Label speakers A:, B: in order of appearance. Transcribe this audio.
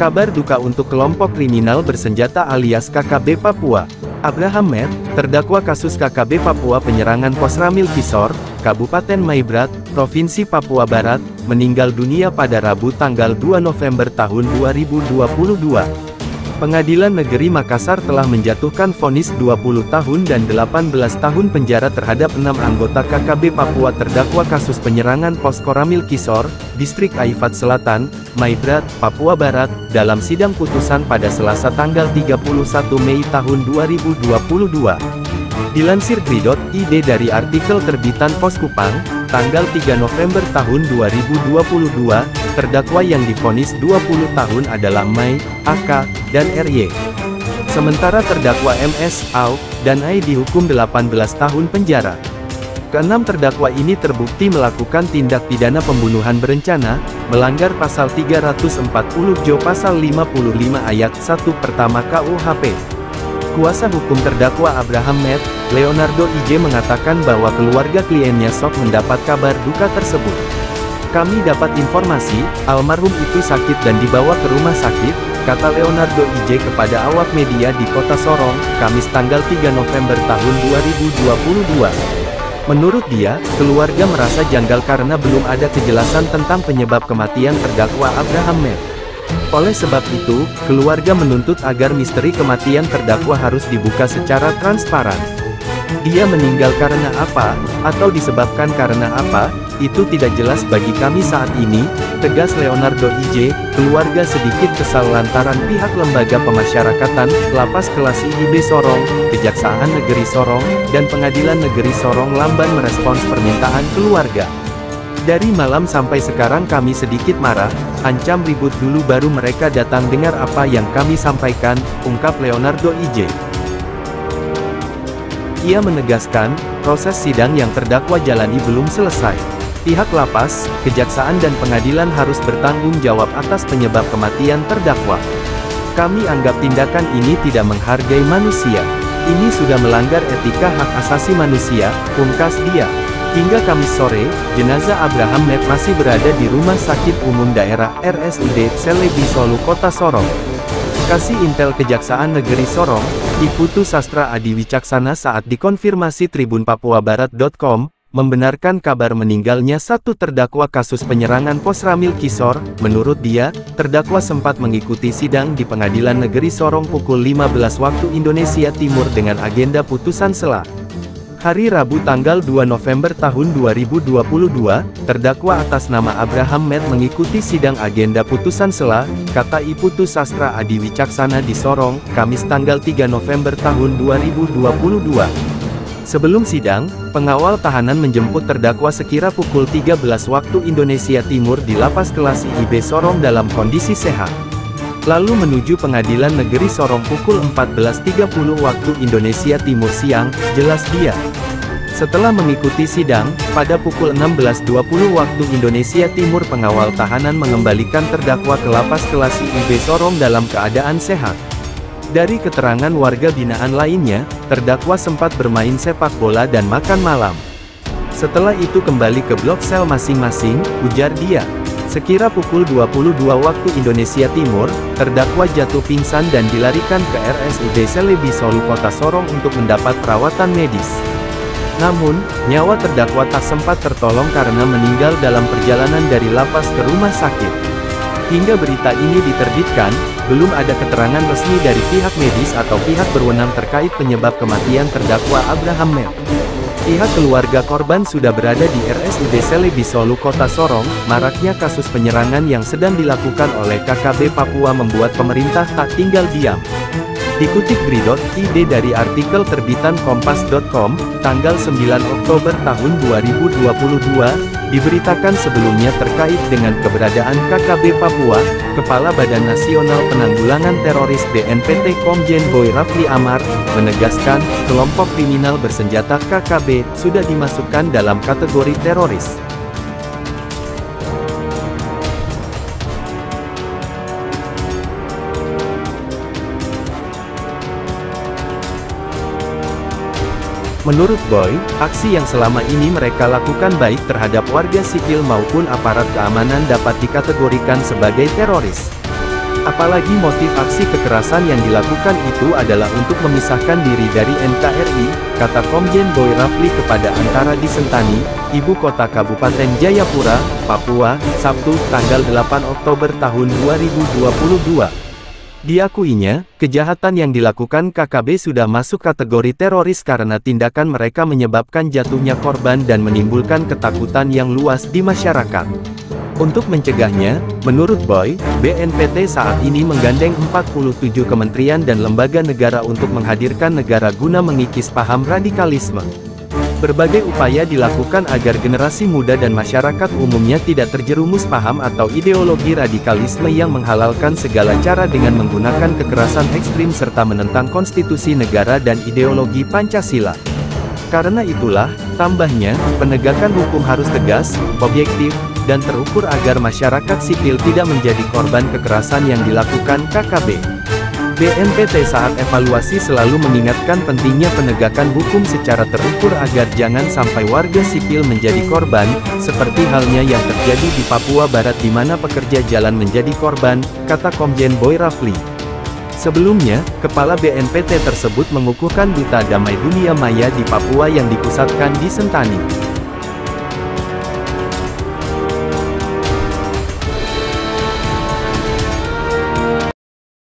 A: Kabar duka untuk kelompok kriminal bersenjata alias KKB Papua. Abraham Met, terdakwa kasus KKB Papua penyerangan Pos Ramil Kisor, Kabupaten Maibrat, Provinsi Papua Barat, meninggal dunia pada Rabu tanggal 2 November tahun 2022. Pengadilan Negeri Makassar telah menjatuhkan vonis 20 tahun dan 18 tahun penjara terhadap 6 anggota KKB Papua terdakwa kasus penyerangan Pos Koramil Kisor, Distrik Aifat Selatan, Maibrat, Papua Barat, dalam sidang putusan pada Selasa tanggal 31 Mei tahun 2022. Dilansir Gri.id dari artikel terbitan Pos Kupang, tanggal 3 November tahun 2022, terdakwa yang divonis 20 tahun adalah Mai, AK, dan RY. Sementara terdakwa MS, AU, dan AI dihukum 18 tahun penjara. Keenam terdakwa ini terbukti melakukan tindak pidana pembunuhan berencana, melanggar pasal 340 Jo pasal 55 ayat 1 pertama KUHP. Kuasa hukum terdakwa Abraham Met, Leonardo IJ mengatakan bahwa keluarga kliennya sok mendapat kabar duka tersebut. Kami dapat informasi, almarhum itu sakit dan dibawa ke rumah sakit, kata Leonardo IJ kepada awak media di Kota Sorong, Kamis tanggal 3 November tahun 2022. Menurut dia, keluarga merasa janggal karena belum ada kejelasan tentang penyebab kematian terdakwa Abraham Met. Oleh sebab itu, keluarga menuntut agar misteri kematian terdakwa harus dibuka secara transparan. Dia meninggal karena apa, atau disebabkan karena apa, itu tidak jelas bagi kami saat ini, tegas Leonardo IJ. Keluarga sedikit kesal lantaran pihak lembaga pemasyarakatan, Lapas Kelas IIB Sorong, Kejaksaan Negeri Sorong, dan Pengadilan Negeri Sorong lamban merespons permintaan keluarga. Dari malam sampai sekarang kami sedikit marah, ancam ribut dulu baru mereka datang dengar apa yang kami sampaikan, ungkap Leonardo IJ. Ia menegaskan, proses sidang yang terdakwa jalani belum selesai. Pihak lapas, kejaksaan dan pengadilan harus bertanggung jawab atas penyebab kematian terdakwa. Kami anggap tindakan ini tidak menghargai manusia. Ini sudah melanggar etika hak asasi manusia, pungkas dia. Hingga Kamis sore, jenazah Abraham Met masih berada di Rumah Sakit Umum Daerah RSUD Selebi Solu Kota Sorong. Kasih Intel Kejaksaan Negeri Sorong, Iputu Sastra Adi Wicaksana saat dikonfirmasi tribunpapuabarat.com, membenarkan kabar meninggalnya satu terdakwa kasus penyerangan Pos Ramil Kisor. Menurut dia, terdakwa sempat mengikuti sidang di Pengadilan Negeri Sorong pukul 15 waktu Indonesia Timur dengan agenda putusan sela. Hari Rabu tanggal 2 November tahun 2022, terdakwa atas nama Abraham Met mengikuti sidang agenda putusan sela, kata Iputu Sastra Adi Wicaksana di Sorong, Kamis tanggal 3 November tahun 2022. Sebelum sidang, pengawal tahanan menjemput terdakwa sekira pukul 13 waktu Indonesia Timur di Lapas Kelas IIB Sorong dalam kondisi sehat. Lalu menuju Pengadilan Negeri Sorong pukul 14.30 waktu Indonesia Timur siang, jelas dia. Setelah mengikuti sidang, pada pukul 16.20 waktu Indonesia Timur pengawal tahanan mengembalikan terdakwa ke Lapas Kelas IIB Sorong dalam keadaan sehat. Dari keterangan warga binaan lainnya, terdakwa sempat bermain sepak bola dan makan malam. Setelah itu kembali ke blok sel masing-masing, ujar dia. Sekira pukul 22 waktu Indonesia Timur, terdakwa jatuh pingsan dan dilarikan ke RSUD Selebi Solu Kota Sorong untuk mendapat perawatan medis. Namun, nyawa terdakwa tak sempat tertolong karena meninggal dalam perjalanan dari lapas ke rumah sakit. Hingga berita ini diterbitkan, belum ada keterangan resmi dari pihak medis atau pihak berwenang terkait penyebab kematian terdakwa Abraham Met. Pihak keluarga korban sudah berada di RSUD Selebi Solu Kota Sorong. Maraknya kasus penyerangan yang sedang dilakukan oleh KKB Papua membuat pemerintah tak tinggal diam. Dikutip Gri.id dari artikel terbitan Kompas.com, tanggal 9 Oktober tahun 2022, diberitakan sebelumnya terkait dengan keberadaan KKB Papua, Kepala Badan Nasional Penanggulangan Teroris BNPT Komjen Boy Rafli Amar, menegaskan, kelompok kriminal bersenjata KKB, sudah dimasukkan dalam kategori teroris. Menurut Boy, aksi yang selama ini mereka lakukan baik terhadap warga sipil maupun aparat keamanan dapat dikategorikan sebagai teroris. Apalagi motif aksi kekerasan yang dilakukan itu adalah untuk memisahkan diri dari NKRI, kata Komjen Boy Rafli kepada Antara di Sentani, ibu kota Kabupaten Jayapura, Papua, Sabtu, tanggal 8 Oktober tahun 2022. Diakuinya, kejahatan yang dilakukan KKB sudah masuk kategori teroris karena tindakan mereka menyebabkan jatuhnya korban dan menimbulkan ketakutan yang luas di masyarakat. Untuk mencegahnya, menurut Boy, BNPT saat ini menggandeng 47 kementerian dan lembaga negara untuk menghadirkan negara guna mengikis paham radikalisme. Berbagai upaya dilakukan agar generasi muda dan masyarakat umumnya tidak terjerumus paham atau ideologi radikalisme yang menghalalkan segala cara dengan menggunakan kekerasan ekstrim serta menentang konstitusi negara dan ideologi Pancasila. Karena itulah, tambahnya, penegakan hukum harus tegas, objektif, dan terukur agar masyarakat sipil tidak menjadi korban kekerasan yang dilakukan KKB. BNPT saat evaluasi selalu mengingatkan pentingnya penegakan hukum secara terukur agar jangan sampai warga sipil menjadi korban, seperti halnya yang terjadi di Papua Barat di mana pekerja jalan menjadi korban, kata Komjen Boy Rafli. Sebelumnya, Kepala BNPT tersebut mengukuhkan Duta Damai Dunia Maya di Papua yang dipusatkan di Sentani.